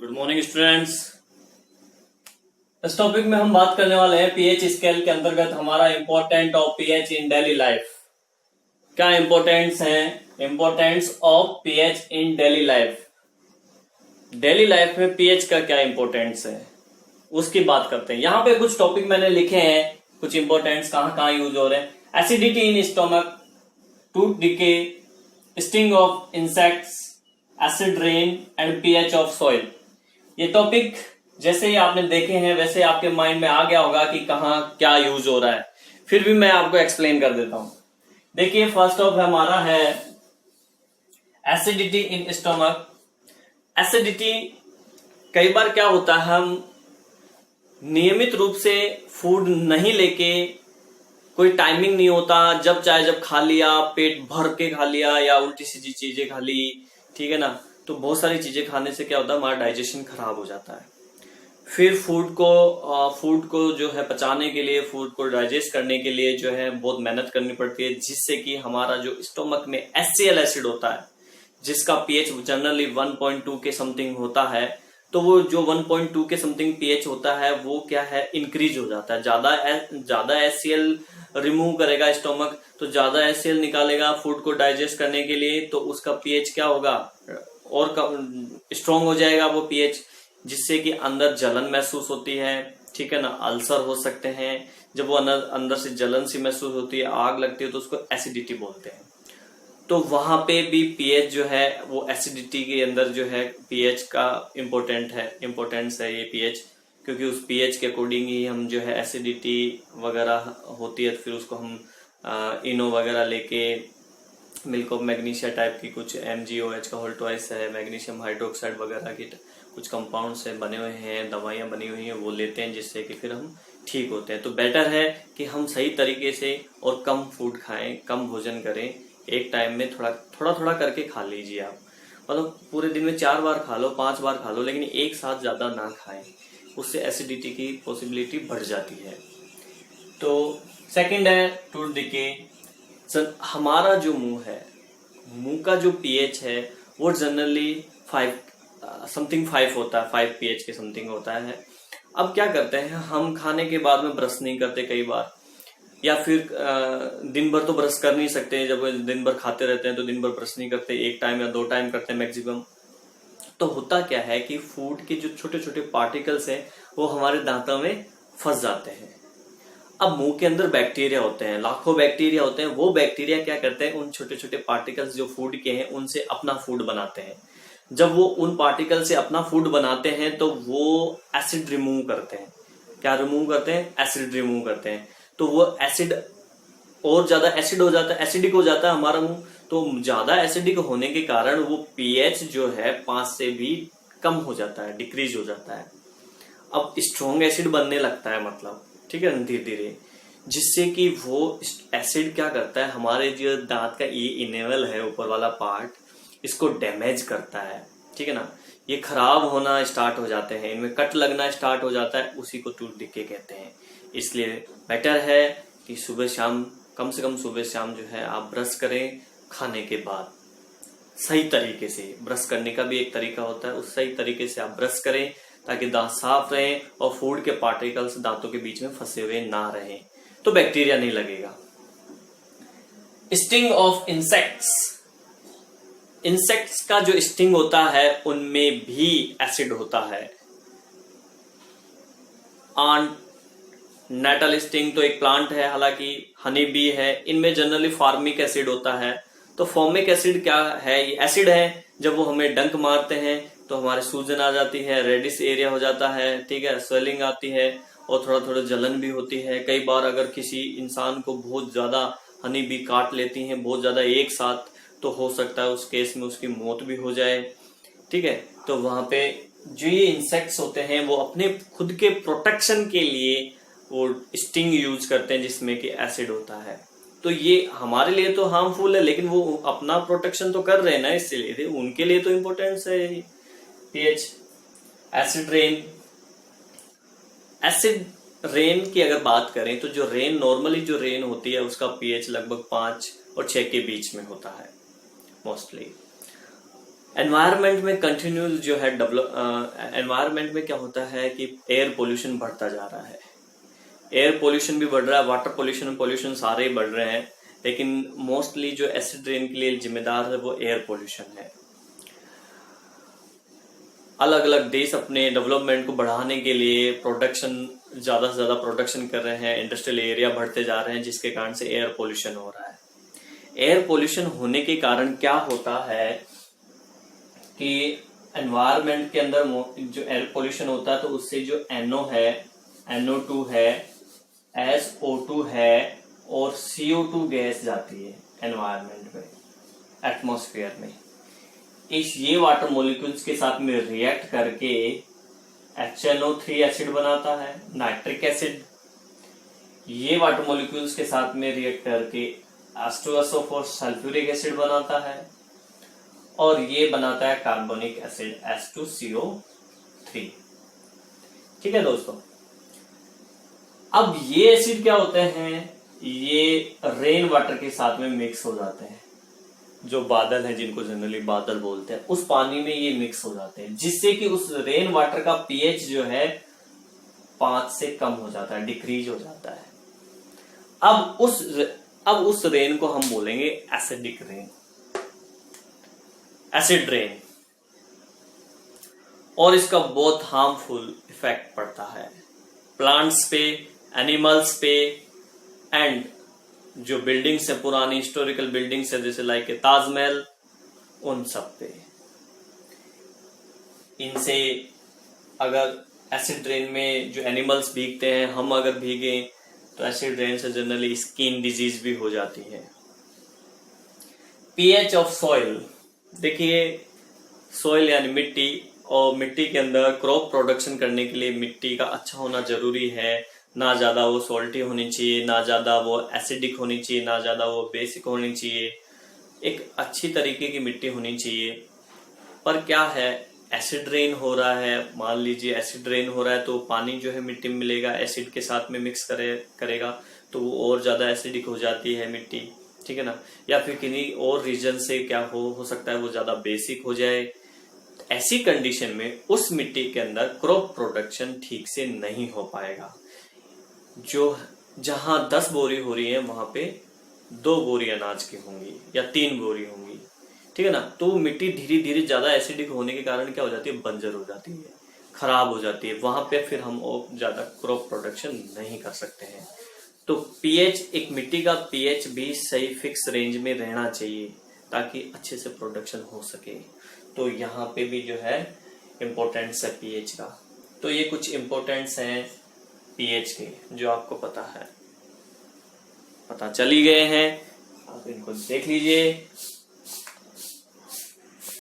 Good morning students. इस topic में हम बात करने वाले हैं पीएच स्केल के अंतर्गत हमारा important of pH in daily life. क्या इंपॉर्टेंस है importance of pH in daily life. Daily life में पीएच का क्या इंपॉर्टेंस है उसकी बात करते हैं। यहाँ पे कुछ टॉपिक मैंने लिखे हैं, कुछ इंपॉर्टेंस कहाँ कहाँ यूज हो रहे हैं। Acidity in stomach, tooth decay, sting of insects, acid rain and pH of soil. ये टॉपिक जैसे ही आपने देखे हैं वैसे आपके माइंड में आ गया होगा कि कहाँ क्या यूज हो रहा है। फिर भी मैं आपको एक्सप्लेन कर देता हूं। देखिए फर्स्ट ऑफ हमारा है एसिडिटी इन स्टोमक। एसिडिटी कई बार क्या होता है, हम नियमित रूप से फूड नहीं लेके, कोई टाइमिंग नहीं होता, जब चाहे जब खा लिया, पेट भर के खा लिया या उल्टी सीधी चीजें खा ली, ठीक है ना। तो बहुत सारी चीजें खाने से क्या होता है, हमारा डाइजेशन खराब हो जाता है। फिर फूड को जो है पचाने के लिए, फूड को डाइजेस्ट करने के लिए जो है बहुत मेहनत करनी पड़ती है, जिससे कि हमारा जो स्टोमक में HCl एसिड होता है जिसका पीएच जनरली 1.2 के समथिंग होता है, तो वो जो 1.2 के समथिंग पीएच होता है वो क्या है, इंक्रीज हो जाता है। ज्यादा HCl रिमूव करेगा स्टोमक, तो ज्यादा HCl निकालेगा फूड को डाइजेस्ट करने के लिए, तो उसका पीएच क्या होगा, और स्ट्रॉन्ग हो जाएगा वो पीएच, जिससे कि अंदर जलन महसूस होती है, ठीक है ना, अल्सर हो सकते हैं। जब वो अंदर से जलन सी महसूस होती है, आग लगती है, तो उसको एसिडिटी बोलते हैं। तो वहां पे भी पीएच जो है वो एसिडिटी के अंदर जो है पीएच का इम्पोर्टेंस है ये पीएच, क्योंकि उस पीएच के अकॉर्डिंग ही हम जो है एसिडिटी वगैरह होती है, फिर उसको हम इनो वगैरह लेके, मिल्क ऑफ मैग्नीशिया टाइप की कुछ MgOH का होल ट्वाइस है, मैग्नीशियम हाइड्रोक्साइड वगैरह की कुछ कंपाउंड से बने हुए हैं, दवाइयां बनी हुई हैं, वो लेते हैं, जिससे कि फिर हम ठीक होते हैं। तो बेटर है कि हम सही तरीके से और कम फूड खाएं, कम भोजन करें। एक टाइम में थोड़ा करके खा लीजिए आप, मतलब पूरे दिन में 4 बार खा लो, 5 बार खा लो, लेकिन एक साथ ज्यादा ना खाएं, उससे एसिडिटी की पॉसिबिलिटी बढ़ जाती है। तो सेकंड है टूथ डिके। हमारा जो मुंह का जो पीएच है वो जनरली 5 होता है, 5 पीएच के समथिंग होता है। अब क्या करते हैं, हम खाने के बाद में ब्रश नहीं करते कई बार, या फिर दिन भर तो ब्रश कर नहीं सकते, जब दिन भर खाते रहते हैं तो दिन भर ब्रश नहीं करते, 1 टाइम या 2 टाइम करते हैं मैक्सिमम। तो होता क्या है कि फूड के जो छोटे छोटे पार्टिकल्स हैं वो हमारे दांतों में फंस जाते हैं। अब मुंह के अंदर बैक्टीरिया होते हैं, लाखों बैक्टीरिया होते हैं। वो बैक्टीरिया क्या करते हैं, उन छोटे छोटे पार्टिकल्स जो फूड के हैं उनसे अपना फूड बनाते हैं। जब वो उन पार्टिकल से अपना फूड बनाते हैं तो वो एसिड रिमूव करते हैं। क्या रिमूव करते हैं, एसिड रिमूव करते हैं। तो वो एसिड और ज्यादा एसिड हो जाता है, एसिडिक हो जाता है हमारा मुंह। तो ज्यादा एसिडिक होने के कारण वो पीएच जो है 5 से भी कम हो जाता है, डिक्रीज हो जाता है। अब स्ट्रॉन्ग एसिड बनने लगता है, मतलब ठीक है, धीरे धीरे, जिससे कि वो एसिड क्या करता है, हमारे जो दांत का ये इनेवल है, ऊपर वाला पार्ट, इसको डैमेज करता है, ठीक है ना। ये खराब होना स्टार्ट हो जाते हैं, इनमें कट लगना स्टार्ट हो जाता है, उसी को टूथ डिके कहते हैं। इसलिए बेटर है कि सुबह शाम, कम से कम सुबह शाम जो है आप ब्रश करें खाने के बाद। सही तरीके से ब्रश करने का भी एक तरीका होता है, उस सही तरीके से आप ब्रश करें ताकि दांत साफ रहें और फूड के पार्टिकल्स दांतों के बीच में फंसे हुए ना रहें, तो बैक्टीरिया नहीं लगेगा। स्टिंग ऑफ इंसेक्ट्स का जो स्टिंग होता है उनमें भी एसिड होता है। आंट, नेटल स्टिंग तो एक प्लांट है, हालांकि हनी बी है, इनमें जनरली फार्मिक एसिड होता है। तो फॉर्मिक एसिड क्या है, ये एसिड है, जब वो हमें डंक मारते हैं तो हमारे सूजन आ जाती है, रेडिश एरिया हो जाता है, ठीक है, स्वेलिंग आती है और थोड़ा जलन भी होती है। कई बार अगर किसी इंसान को बहुत ज्यादा हनी बी काट लेती है, बहुत ज्यादा एक साथ, तो हो सकता है उस केस में उसकी मौत भी हो जाए, ठीक है। तो वहां पे जो ये इंसेक्ट्स होते हैं वो अपने खुद के प्रोटेक्शन के लिए वो स्टिंग यूज करते हैं जिसमें कि एसिड होता है। तो ये हमारे लिए तो हार्मफुल है, लेकिन वो अपना प्रोटेक्शन तो कर रहे हैं ना, इसलिए उनके लिए तो इम्पोर्टेंस है पीएच। एसिड रेन की अगर बात करें तो जो रेन, नॉर्मली जो रेन होती है उसका पीएच लगभग 5 और 6 के बीच में होता है मोस्टली। एनवायरनमेंट में कंटिन्यूस जो है एनवायरनमेंट में क्या होता है कि एयर पोल्यूशन बढ़ता जा रहा है। एयर पोल्यूशन भी बढ़ रहा है, वाटर पोल्यूशन सारे ही बढ़ रहे हैं, लेकिन मोस्टली जो एसिड रेन के लिए जिम्मेदार है वो एयर पोल्यूशन है। अलग अलग देश अपने डेवलपमेंट को बढ़ाने के लिए प्रोडक्शन ज्यादा से ज्यादा प्रोडक्शन कर रहे हैं, इंडस्ट्रियल एरिया बढ़ते जा रहे हैं, जिसके कारण से एयर पोल्यूशन हो रहा है। एयर पोल्यूशन होने के कारण क्या होता है कि एनवायरनमेंट के अंदर जो एयर पोल्यूशन होता है तो उससे जो NO है, NO2 है, SO2 है और CO2 गैस जाती है एनवायरनमेंट में, एटमॉस्फेयर में। ये वाटर मॉलिक्यूल्स के साथ में रिएक्ट करके HNO3 एसिड बनाता है, नाइट्रिक एसिड। ये वाटर मॉलिक्यूल्स के साथ में रिएक्ट करके H2SO4 सल्फ्यूरिक एसिड बनाता है और ये बनाता है कार्बोनिक एसिड H2CO3। ठीक है दोस्तों, अब ये एसिड क्या होते हैं, ये रेन वाटर के साथ में मिक्स हो जाते हैं। जो बादल है, जिनको जनरली बादल बोलते हैं, उस पानी में ये मिक्स हो जाते हैं, जिससे कि उस रेन वाटर का pH जो है 5 से कम हो जाता है, डिक्रीज हो जाता है। अब उस रेन को हम बोलेंगे एसिडिक रेन, एसिड रेन, और इसका बहुत हार्मफुल इफेक्ट पड़ता है प्लांट्स पे, एनिमल्स पे, एंड जो बिल्डिंग्स है, पुरानी हिस्टोरिकल बिल्डिंग्स है जैसे लाइक ताजमहल, उन सब पे। इनसे अगर एसिड रेन में जो एनिमल्स भीगते हैं, हम अगर भीगे तो एसिड रेन से जनरली स्किन डिजीज भी हो जाती है। pH ऑफ सॉइल, देखिए सॉइल यानी मिट्टी, और मिट्टी के अंदर क्रॉप प्रोडक्शन करने के लिए मिट्टी का अच्छा होना जरूरी है। ना ज्यादा वो सॉल्टी होनी चाहिए, ना ज्यादा वो एसिडिक होनी चाहिए, ना ज्यादा वो बेसिक होनी चाहिए। एक अच्छी तरीके की मिट्टी होनी चाहिए। पर क्या है, एसिड रेन हो रहा है, मान लीजिए एसिड रेन हो रहा है तो पानी जो है मिट्टी में मिलेगा, एसिड के साथ में मिक्स करेगा तो वो और ज्यादा एसिडिक हो जाती है मिट्टी, ठीक है ना। या फिर किन्हीं और रीजन से क्या हो सकता है वो ज्यादा बेसिक हो जाए। ऐसी कंडीशन में उस मिट्टी के अंदर क्रॉप प्रोडक्शन ठीक से नहीं हो पाएगा। जो जहां 10 बोरी हो रही है वहां पे 2 बोरी अनाज की होंगी या 3 बोरी होंगी, ठीक है ना। तो मिट्टी धीरे धीरे ज्यादा एसिडिक होने के कारण क्या हो जाती है, बंजर हो जाती है, खराब हो जाती है। वहां पे फिर हम ज्यादा क्रॉप प्रोडक्शन नहीं कर सकते हैं। तो pH, एक मिट्टी का pH भी सही फिक्स रेंज में रहना चाहिए ताकि अच्छे से प्रोडक्शन हो सके। तो यहाँ पे भी जो है इम्पोर्टेंस है pH का। तो ये कुछ इम्पोर्टेंस हैं pH के जो आपको पता चल ही गए हैं, आप इनको देख लीजिए।